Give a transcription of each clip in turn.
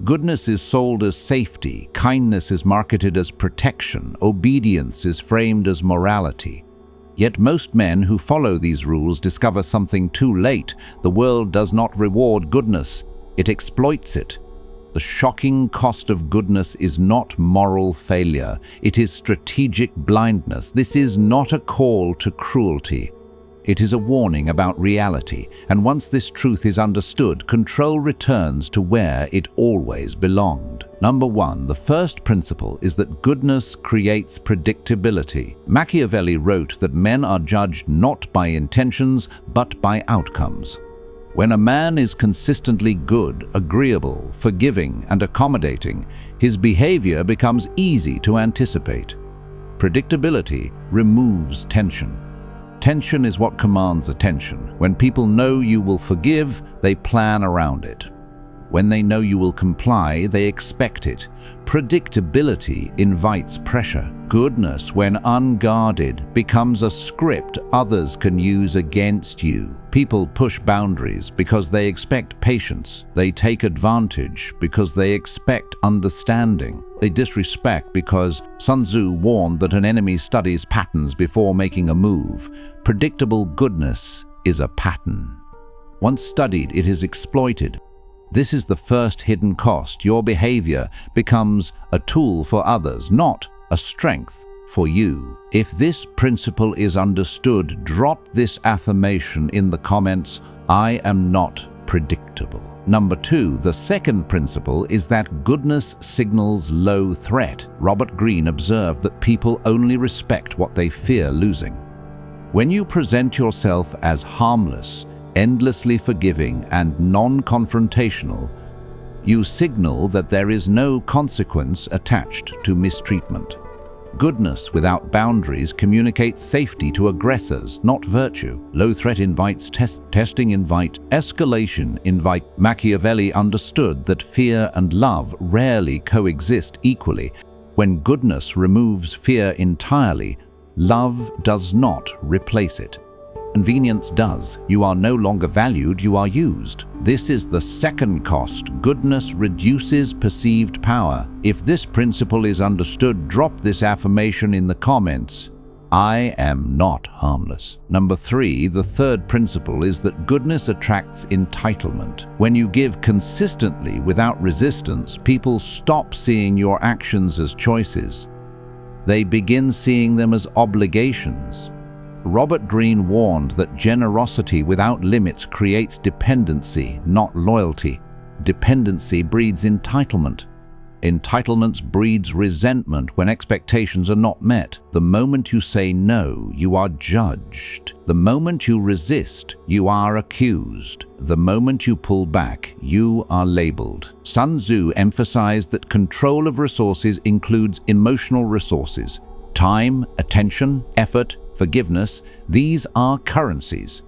Goodness is sold as safety, kindness is marketed as protection, obedience is framed as morality. Yet most men who follow these rules discover something too late. The world does not reward goodness, it exploits it. The shocking cost of goodness is not moral failure, it is strategic blindness. This is not a call to cruelty. It is a warning about reality, and once this truth is understood, control returns to where it always belonged. Number 1, the first principle is that goodness creates predictability. Machiavelli wrote that men are judged not by intentions, but by outcomes. When a man is consistently good, agreeable, forgiving, and accommodating, his behavior becomes easy to anticipate. Predictability removes tension. Tension is what commands attention. When people know you will forgive, they plan around it. When they know you will comply, they expect it. Predictability invites pressure. Goodness, when unguarded, becomes a script others can use against you. People push boundaries because they expect patience. They take advantage because they expect understanding. They disrespect because Sun Tzu warned that an enemy studies patterns before making a move. Predictable goodness is a pattern. Once studied, it is exploited. This is the first hidden cost. Your behavior becomes a tool for others, not a strength for you. If this principle is understood, drop this affirmation in the comments: I am not predictable. Number 2, the second principle is that goodness signals low threat. Robert Greene observed that people only respect what they fear losing. When you present yourself as harmless, endlessly forgiving, and non-confrontational, you signal that there is no consequence attached to mistreatment. Goodness without boundaries communicates safety to aggressors, not virtue. Low threat invites testing, invite escalation, invite. Machiavelli understood that fear and love rarely coexist equally. When goodness removes fear entirely, love does not replace it. Convenience does. You are no longer valued, you are used. This is the second cost. Goodness reduces perceived power. If this principle is understood, drop this affirmation in the comments: I am not harmless. Number 3, the third principle is that goodness attracts entitlement. When you give consistently without resistance, people stop seeing your actions as choices. They begin seeing them as obligations. Robert Greene warned that generosity without limits creates dependency, not loyalty. Dependency breeds entitlement. Entitlement breeds resentment when expectations are not met. The moment you say no, you are judged. The moment you resist, you are accused. The moment you pull back, you are labeled. Sun Tzu emphasized that control of resources includes emotional resources. Time, attention, effort, forgiveness, these are currencies.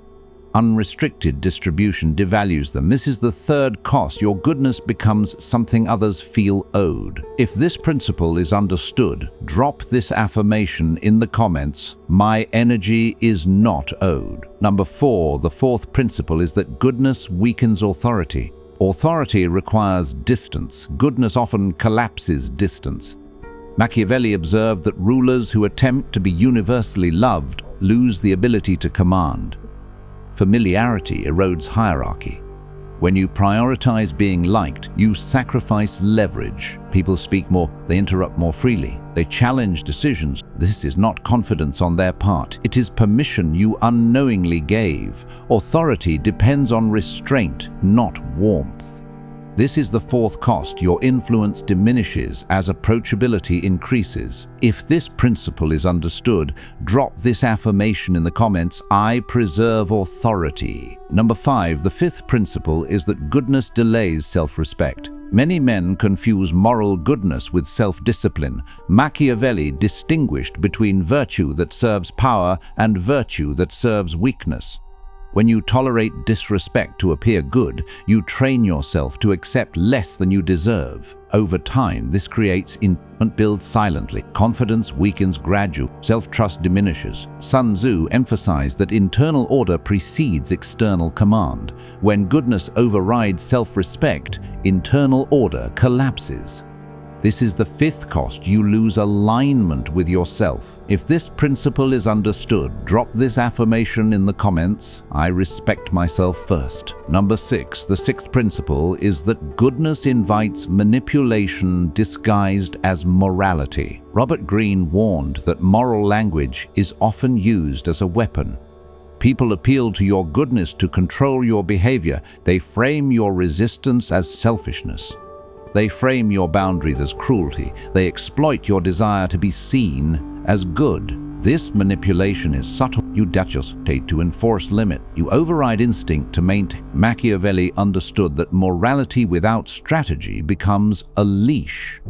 Unrestricted distribution devalues them. This is the third cost. Your goodness becomes something others feel owed. If this principle is understood, drop this affirmation in the comments: my energy is not owed. Number 4, the fourth principle is that goodness weakens authority. Authority requires distance. Goodness often collapses distance. Machiavelli observed that rulers who attempt to be universally loved lose the ability to command. Familiarity erodes hierarchy. When you prioritize being liked, you sacrifice leverage. People speak more, they interrupt more freely, they challenge decisions. This is not confidence on their part, it is permission you unknowingly gave. Authority depends on restraint, not warmth. This is the fourth cost. Your influence diminishes as approachability increases. If this principle is understood, drop this affirmation in the comments: I preserve authority. Number 5, the fifth principle is that goodness delays self-respect. Many men confuse moral goodness with self-discipline. Machiavelli distinguished between virtue that serves power and virtue that serves weakness. When you tolerate disrespect to appear good, you train yourself to accept less than you deserve. Over time, this creates resentment builds silently. Confidence weakens gradually. Self-trust diminishes. Sun Tzu emphasized that internal order precedes external command. When goodness overrides self-respect, internal order collapses. This is the fifth cost. You lose alignment with yourself. If this principle is understood, drop this affirmation in the comments. I respect myself first. Number 6. The sixth principle is that goodness invites manipulation disguised as morality. Robert Greene warned that moral language is often used as a weapon. People appeal to your goodness to control your behavior. They frame your resistance as selfishness. They frame your boundaries as cruelty. They exploit your desire to be seen as good. This manipulation is subtle. You legislate to enforce limit. You override instinct to maintain. Machiavelli understood that morality without strategy becomes a leash.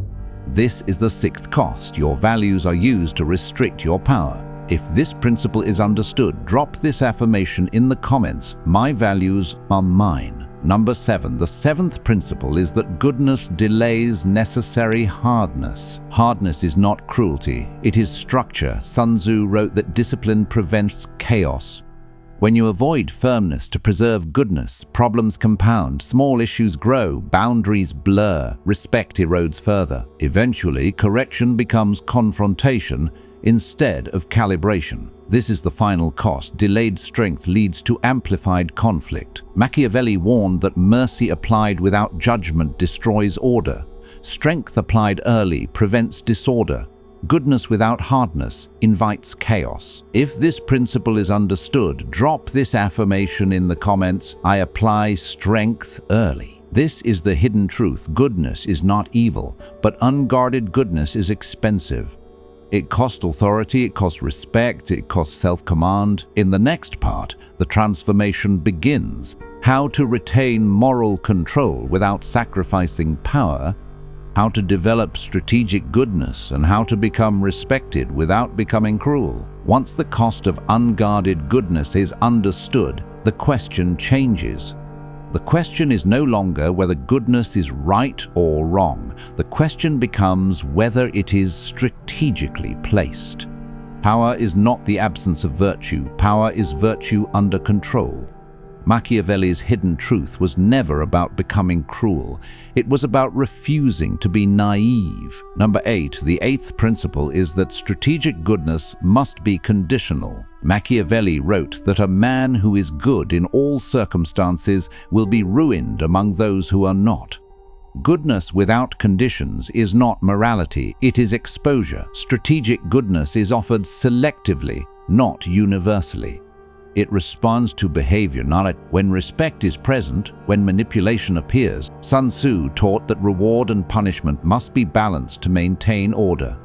This is the sixth cost. Your values are used to restrict your power. If this principle is understood, drop this affirmation in the comments. My values are mine. Number 7. The seventh principle is that goodness delays necessary hardness. Hardness is not cruelty, it is structure. Sun Tzu wrote that discipline prevents chaos. When you avoid firmness to preserve goodness, problems compound, small issues grow, boundaries blur, respect erodes further. Eventually, correction becomes confrontation instead of calibration. This is the final cost. Delayed strength leads to amplified conflict. Machiavelli warned that mercy applied without judgment destroys order. Strength applied early prevents disorder. Goodness without hardness invites chaos. If this principle is understood, drop this affirmation in the comments. I apply strength early. This is the hidden truth. Goodness is not evil, but unguarded goodness is expensive. It costs authority, it costs respect, it costs self-command. In the next part, the transformation begins. How to retain moral control without sacrificing power, how to develop strategic goodness, and how to become respected without becoming cruel. Once the cost of unguarded goodness is understood, the question changes. The question is no longer whether goodness is right or wrong. The question becomes whether it is strategically placed. Power is not the absence of virtue. Power is virtue under control. Machiavelli's hidden truth was never about becoming cruel. It was about refusing to be naive. Number 8. The eighth principle is that strategic goodness must be conditional. Machiavelli wrote that a man who is good in all circumstances will be ruined among those who are not. Goodness without conditions is not morality, it is exposure. Strategic goodness is offered selectively, not universally. It responds to behavior, when respect is present, when manipulation appears. Sun Tzu taught that reward and punishment must be balanced to maintain order.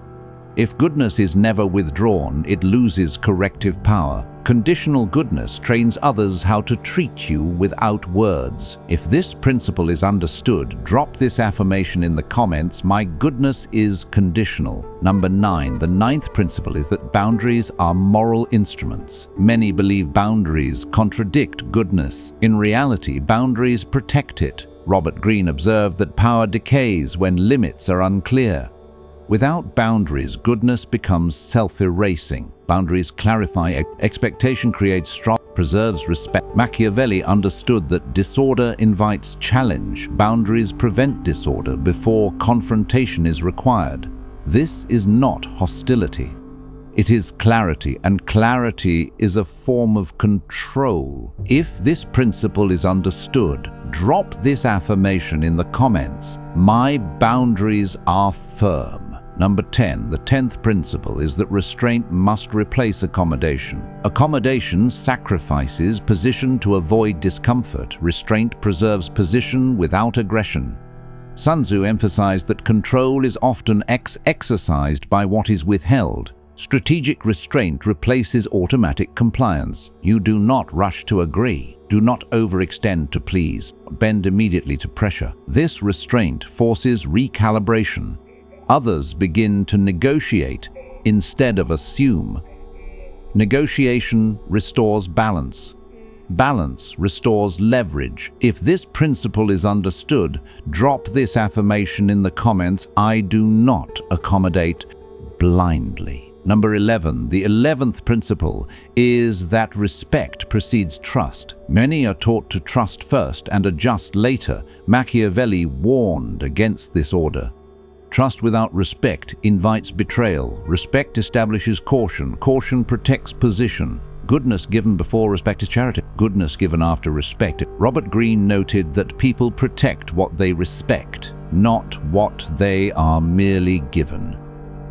If goodness is never withdrawn, it loses corrective power. Conditional goodness trains others how to treat you without words. If this principle is understood, drop this affirmation in the comments. My goodness is conditional. Number 9. The ninth principle is that boundaries are moral instruments. Many believe boundaries contradict goodness. In reality, boundaries protect it. Robert Greene observed that power decays when limits are unclear. Without boundaries, goodness becomes self-erasing. Boundaries clarify expectation, creates strong, preserves respect. Machiavelli understood that disorder invites challenge. Boundaries prevent disorder before confrontation is required. This is not hostility. It is clarity, and clarity is a form of control. If this principle is understood, drop this affirmation in the comments. My boundaries are firm. Number 10. The 10th principle is that restraint must replace accommodation. Accommodation sacrifices position to avoid discomfort. Restraint preserves position without aggression. Sun Tzu emphasized that control is often exercised by what is withheld. Strategic restraint replaces automatic compliance. You do not rush to agree. Do not overextend to please. Bend immediately to pressure. This restraint forces recalibration. Others begin to negotiate instead of assume. Negotiation restores balance. Balance restores leverage. If this principle is understood, drop this affirmation in the comments: I do not accommodate blindly. Number 11. The 11th principle is that respect precedes trust. Many are taught to trust first and adjust later. Machiavelli warned against this order. Trust without respect invites betrayal. Respect establishes caution. Caution protects position. Goodness given before respect is charity. Goodness given after respect. Robert Greene noted that people protect what they respect, not what they are merely given.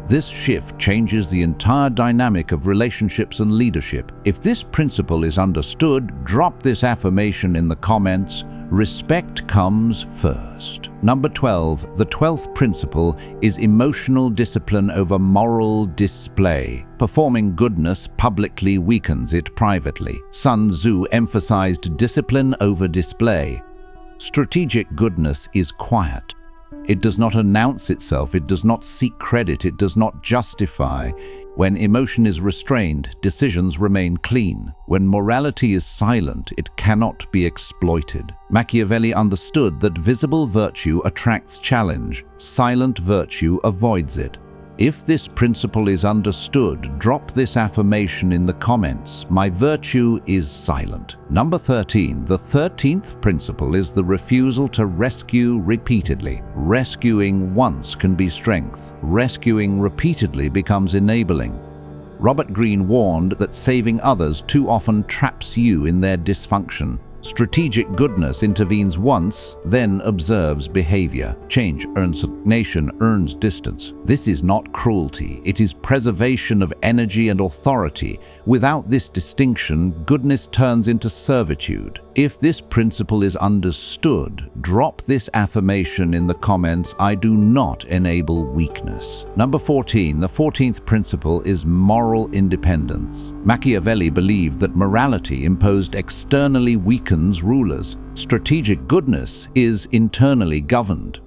This shift changes the entire dynamic of relationships and leadership. If this principle is understood, drop this affirmation in the comments: respect comes first. Number 12. The 12th principle is emotional discipline over moral display. Performing goodness publicly weakens it privately. Sun Tzu emphasized discipline over display. Strategic goodness is quiet. It does not announce itself, it does not seek credit, it does not justify. When emotion is restrained, decisions remain clean. When morality is silent, it cannot be exploited. Machiavelli understood that visible virtue attracts challenge, silent virtue avoids it. If this principle is understood, drop this affirmation in the comments: my virtue is silent. Number 13. The 13th principle is the refusal to rescue repeatedly. Rescuing once can be strength. Rescuing repeatedly becomes enabling. Robert Greene warned that saving others too often traps you in their dysfunction. Strategic goodness intervenes once, then observes behavior. Change earns nation earns distance. This is not cruelty, it is preservation of energy and authority. Without this distinction, goodness turns into servitude. If this principle is understood, drop this affirmation in the comments: I do not enable weakness. Number 14. The 14th principle is moral independence. Machiavelli believed that morality imposed externally weakens rulers. Strategic goodness is internally governed.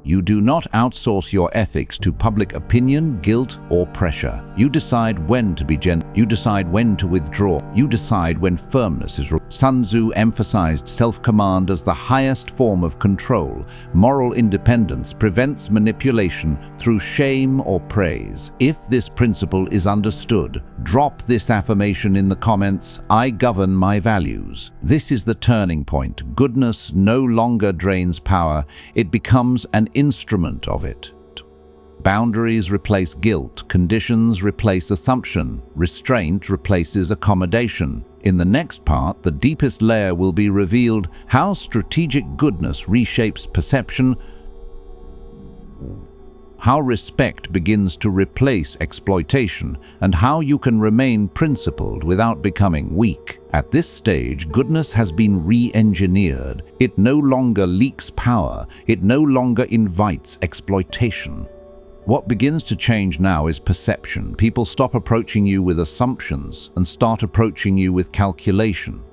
You do not outsource your ethics to public opinion, guilt, or pressure. You decide when to be gentle. You decide when to withdraw. You decide when firmness is required. Sun Tzu emphasized self-command as the highest form of control. Moral independence prevents manipulation through shame or praise. If this principle is understood, drop this affirmation in the comments: I govern my values. This is the turning point. Goodness no longer drains power, it becomes an instrument of it. Boundaries replace guilt, conditions replace assumption, restraint replaces accommodation. In the next part, the deepest layer will be revealed: how strategic goodness reshapes perception, how respect begins to replace exploitation, and how you can remain principled without becoming weak. At this stage, goodness has been re-engineered. It no longer leaks power. It no longer invites exploitation. What begins to change now is perception. People stop approaching you with assumptions and start approaching you with calculation.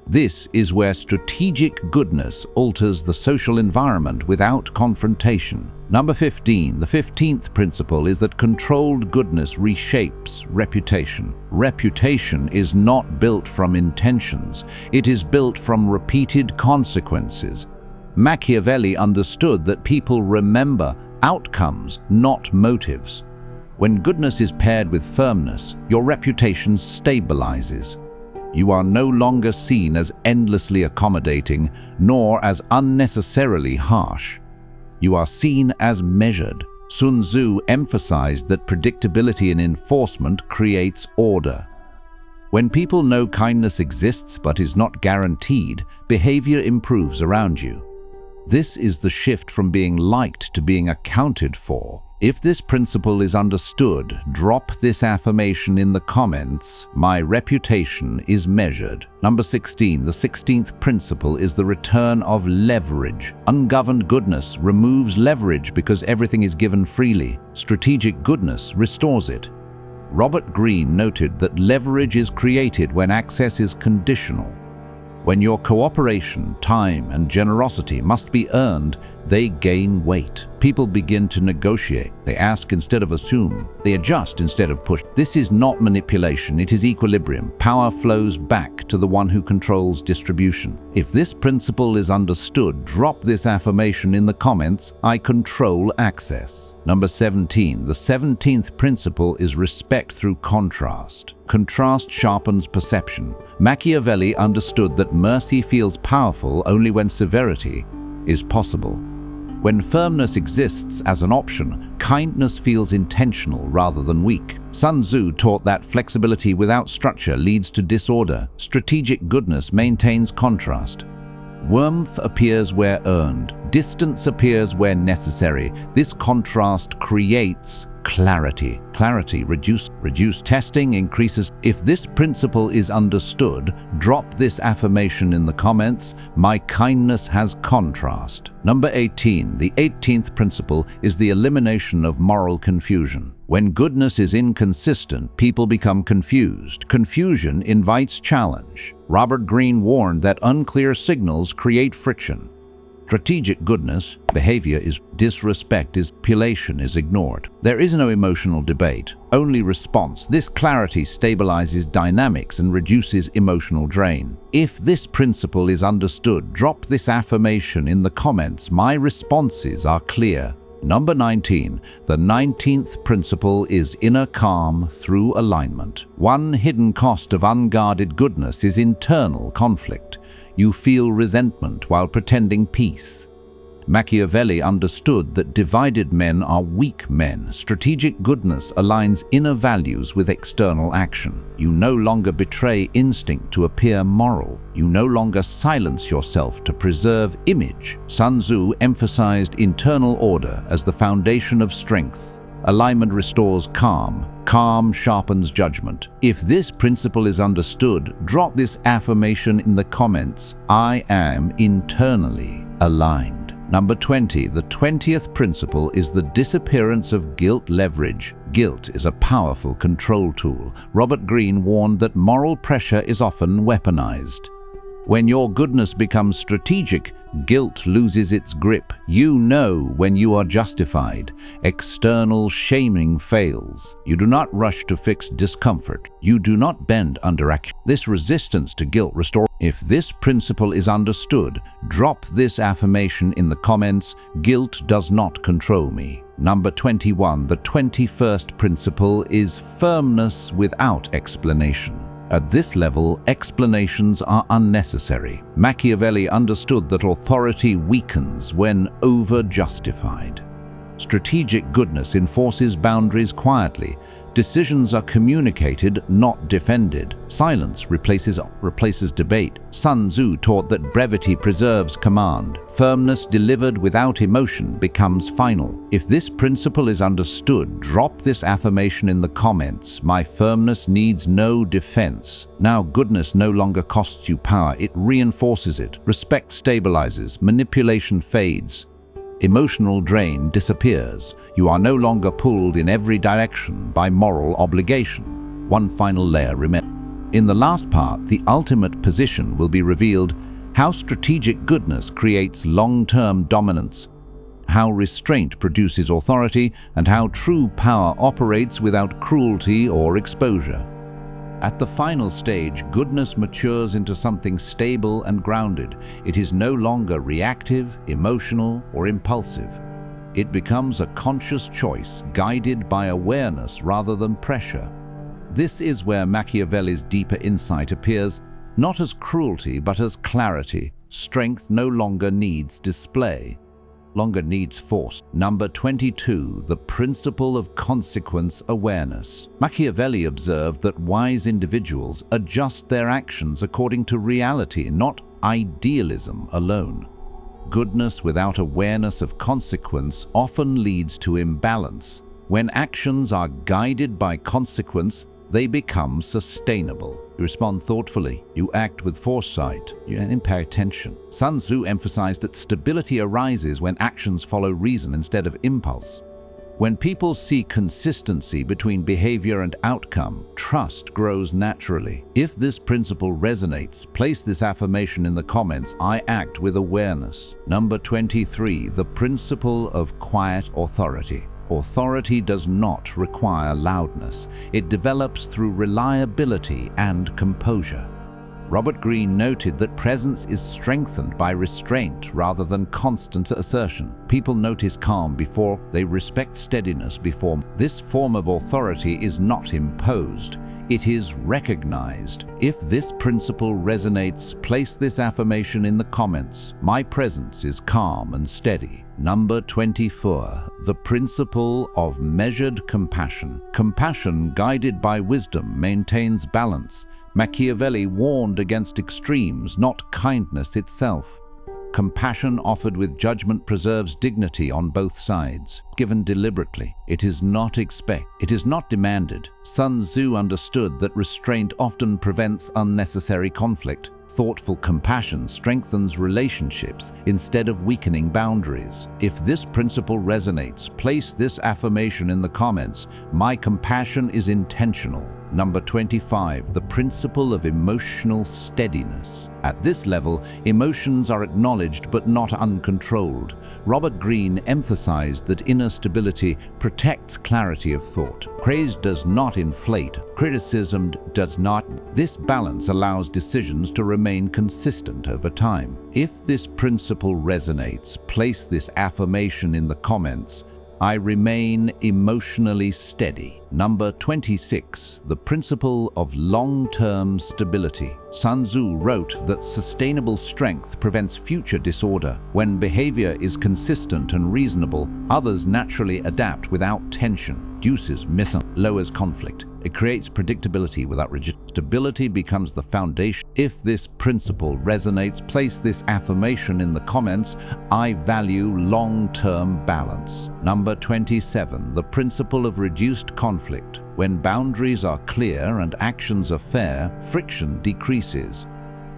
This is where strategic goodness alters the social environment without confrontation. Number 15. The 15th principle is that controlled goodness reshapes reputation. Reputation is not built from intentions. It is built from repeated consequences. Machiavelli understood that people remember outcomes, not motives. When goodness is paired with firmness, your reputation stabilizes. You are no longer seen as endlessly accommodating, nor as unnecessarily harsh. You are seen as measured. Sun Tzu emphasized that predictability in enforcement creates order. When people know kindness exists but is not guaranteed, behavior improves around you. This is the shift from being liked to being accounted for. If this principle is understood, drop this affirmation in the comments: my reputation is measured. Number 16. The 16th principle is the return of leverage. Ungoverned goodness removes leverage because everything is given freely. Strategic goodness restores it. Robert Greene noted that leverage is created when access is conditional. When your cooperation, time, and generosity must be earned, they gain weight. People begin to negotiate. They ask instead of assume. They adjust instead of push. This is not manipulation, it is equilibrium. Power flows back to the one who controls distribution. If this principle is understood, drop this affirmation in the comments: I control access. Number 17. The 17th principle is respect through contrast. Contrast sharpens perception. Machiavelli understood that mercy feels powerful only when severity is possible. When firmness exists as an option, kindness feels intentional rather than weak. Sun Tzu taught that flexibility without structure leads to disorder. Strategic goodness maintains contrast. Warmth appears where earned. Distance appears where necessary. This contrast creates clarity. Reduce testing, increases. If this principle is understood, drop this affirmation in the comments: my kindness has contrast. Number 18. The 18th principle is the elimination of moral confusion. When goodness is inconsistent, people become confused. Confusion invites challenge. Robert Greene warned that unclear signals create friction. Strategic goodness, behavior is disrespect, is manipulation is ignored. There is no emotional debate, only response. This clarity stabilizes dynamics and reduces emotional drain. If this principle is understood, drop this affirmation in the comments: my responses are clear. Number 19. The 19th principle is inner calm through alignment. One hidden cost of unguarded goodness is internal conflict. You feel resentment while pretending peace. Machiavelli understood that divided men are weak men. Strategic goodness aligns inner values with external action. You no longer betray instinct to appear moral. You no longer silence yourself to preserve image. Sun Tzu emphasized internal order as the foundation of strength. Alignment restores calm. Calm sharpens judgment. If this principle is understood, drop this affirmation in the comments: I am internally aligned. Number 20. The 20th principle is the disappearance of guilt leverage. Guilt is a powerful control tool. Robert Greene warned that moral pressure is often weaponized. When your goodness becomes strategic, guilt loses its grip. You know when you are justified. External shaming fails. You do not rush to fix discomfort. You do not bend under action. This resistance to guilt restores. If this principle is understood, drop this affirmation in the comments: guilt does not control me. Number 21. The 21st principle is firmness without explanation. At this level, explanations are unnecessary. Machiavelli understood that authority weakens when over-justified. Strategic goodness enforces boundaries quietly. Decisions are communicated, not defended. Silence replaces debate. Sun Tzu taught that brevity preserves command. Firmness delivered without emotion becomes final. If this principle is understood, drop this affirmation in the comments: my firmness needs no defense. Now goodness no longer costs you power, it reinforces it. Respect stabilizes, manipulation fades. Emotional drain disappears. You are no longer pulled in every direction by moral obligation. One final layer remains. In the last part, the ultimate position will be revealed: how strategic goodness creates long-term dominance, how restraint produces authority, and how true power operates without cruelty or exposure. At the final stage, goodness matures into something stable and grounded. It is no longer reactive, emotional, or impulsive. It becomes a conscious choice, guided by awareness rather than pressure. This is where Machiavelli's deeper insight appears, not as cruelty but as clarity. Strength no longer needs display, longer needs force. Number 22. The principle of consequence awareness. Machiavelli observed that wise individuals adjust their actions according to reality, not idealism alone. Goodness without awareness of consequence often leads to imbalance. When actions are guided by consequence, they become sustainable. You respond thoughtfully, you act with foresight, you pay attention. Sun Tzu emphasized that stability arises when actions follow reason instead of impulse. When people see consistency between behavior and outcome, trust grows naturally. If this principle resonates, place this affirmation in the comments: I act with awareness. Number 23, the principle of quiet authority. Authority does not require loudness. It develops through reliability and composure. Robert Greene noted that presence is strengthened by restraint rather than constant assertion. People notice calm before they respect steadiness before. This form of authority is not imposed. It is recognized. If this principle resonates, place this affirmation in the comments: my presence is calm and steady. Number 24, the principle of measured compassion. Compassion, guided by wisdom, maintains balance. Machiavelli warned against extremes, not kindness itself. Compassion offered with judgment preserves dignity on both sides. Given deliberately, it is not demanded. Sun Tzu understood that restraint often prevents unnecessary conflict. Thoughtful compassion strengthens relationships instead of weakening boundaries. If this principle resonates, place this affirmation in the comments: my compassion is intentional. Number 25, the principle of emotional steadiness. At this level, emotions are acknowledged but not uncontrolled. Robert Greene emphasized that inner stability protects clarity of thought. Praise does not inflate, criticism does not. This balance allows decisions to remain consistent over time. If this principle resonates, place this affirmation in the comments: I remain emotionally steady. Number 26, the principle of long-term stability. Sun Tzu wrote that sustainable strength prevents future disorder. When behavior is consistent and reasonable, others naturally adapt without tension. Reduces lowers conflict. It creates predictability without rigidity. Stability becomes the foundation. If this principle resonates, place this affirmation in the comments: I value long-term balance. Number 27, the principle of reduced conflict. When boundaries are clear and actions are fair, friction decreases.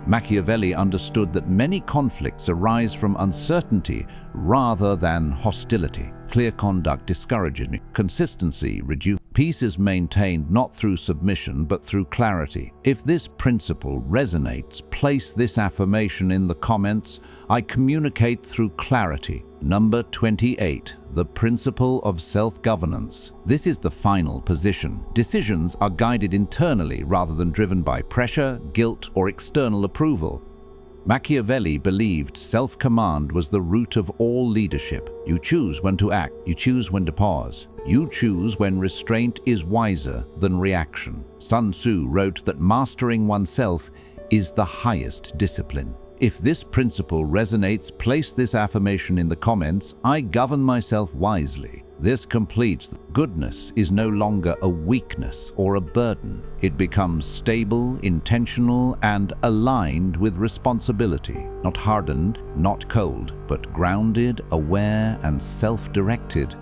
Machiavelli understood that many conflicts arise from uncertainty rather than hostility. Clear conduct discourages consistency, reduces. Peace is maintained not through submission but through clarity. If this principle resonates, place this affirmation in the comments: I communicate through clarity. Number 28, the principle of self-governance. This is the final position. Decisions are guided internally rather than driven by pressure, guilt, or external approval. Machiavelli believed self-command was the root of all leadership. You choose when to act, you choose when to pause. You choose when restraint is wiser than reaction. Sun Tzu wrote that mastering oneself is the highest discipline. If this principle resonates, place this affirmation in the comments: I govern myself wisely. This completes that goodness is no longer a weakness or a burden. It becomes stable, intentional, and aligned with responsibility. Not hardened, not cold, but grounded, aware, and self-directed.